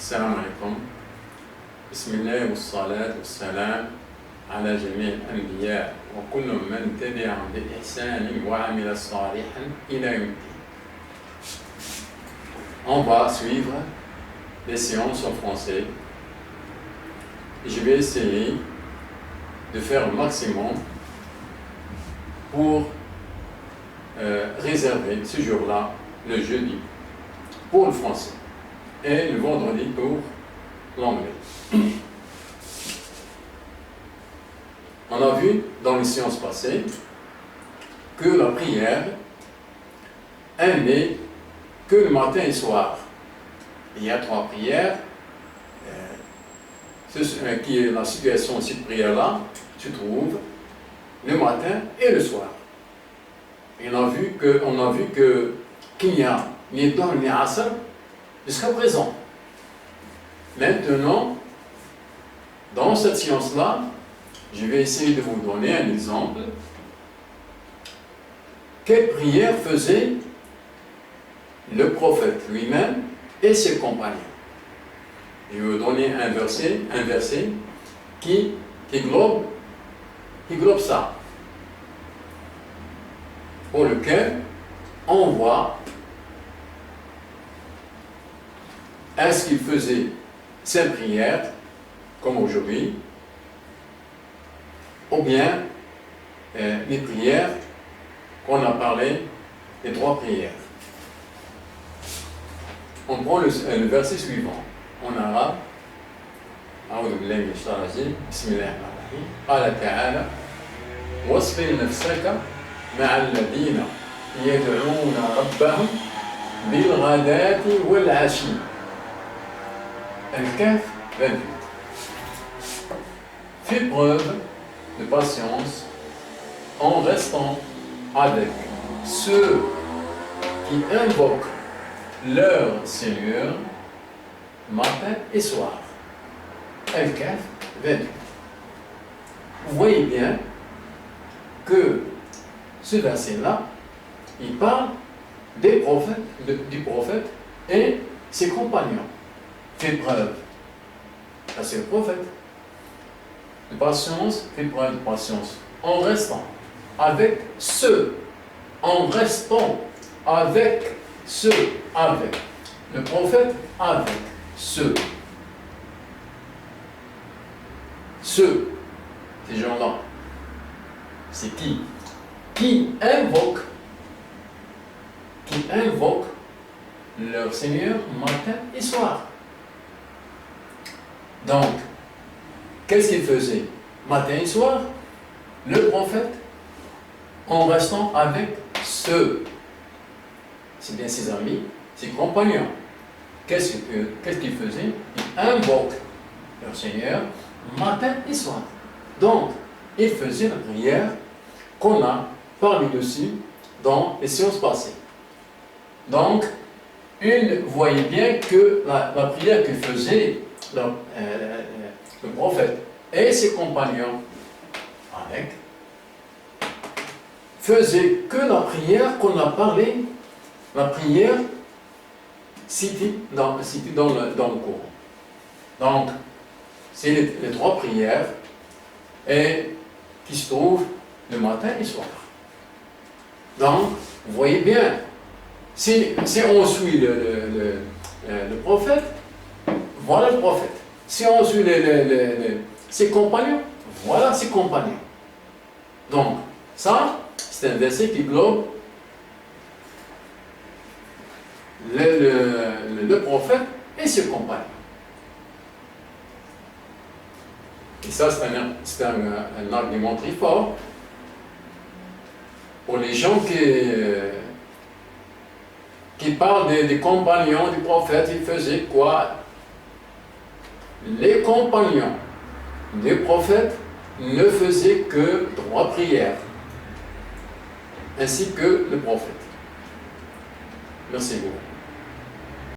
السلام عليكم. بسم الله والصلاة والسلام على جميع الأنبياء وكل من تبعهم بإحسان وعمل صالحا إلى يوم الدين. On va suivre les séances en français. Je vais essayer de faire le maximum pour réserver ce jour-là, le jeudi, pour le français et le vendredi pour l'anglais. On a vu dans les séances passées que la prière, elle n'est que le matin et le soir. Il y a 3 prières. Qui est la situation de cette prière-là se trouve le matin et le soir. Et on a vu qu'il y a ni Dhuhr ni Asr jusqu'à présent. Maintenant, dans cette séance-là, je vais essayer de vous donner un exemple. Quelle prière faisait le prophète lui-même et ses compagnons? Je vais vous donner un verset qui globe ça, pour lequel on voit est-ce qu'il faisait ses prières comme aujourd'hui, ou bien les prières qu'on a parlé, les 3 prières. On prend le verset suivant en arabe. أعوذ بالله من الشيطان الرجيم بسم الله الرحمن الرحيم قال تعالى واصبر نفسك مع الذين يدعون ربهم بالغداة والعشي. Al-Kahf 28. Fais preuve de patience en restant avec ceux qui invoquent leur Seigneur matin et soir. Al-Kahf 28. Vous voyez bien que ce verset-là, il parle du prophète et ses compagnons. Fait preuve, ça c'est le prophète, de patience, fait preuve de patience, en restant avec ceux, avec le prophète, avec ceux, ces gens-là, c'est qui invoquent leur Seigneur matin et soir. Donc, qu'est-ce qu'il faisait matin et soir? Le prophète, en restant avec ceux, c'est bien ses amis, ses compagnons. Qu'est-ce qu'il faisait? Il invoque leur Seigneur matin et soir. Donc, il faisait la prière qu'on a parlé dessus dans les séances passées. Donc, vous voyez bien que la prière que faisait le prophète et ses compagnons faisaient que la prière qu'on a parlé, la prière citée dans le Coran. Donc, c'est les 3 prières qui se trouvent le matin et le soir. Donc, vous voyez bien, si on suit le prophète, voilà le prophète. Si on suit ses compagnons, voilà ses compagnons. Donc, ça, c'est un verset qui globe le prophète et ses compagnons. Et ça, c'est un argument très fort pour les gens qui parlent des compagnons du prophète. Ils faisaient quoi? Les compagnons du prophète ne faisaient que 3 prières, ainsi que le prophète. Merci beaucoup.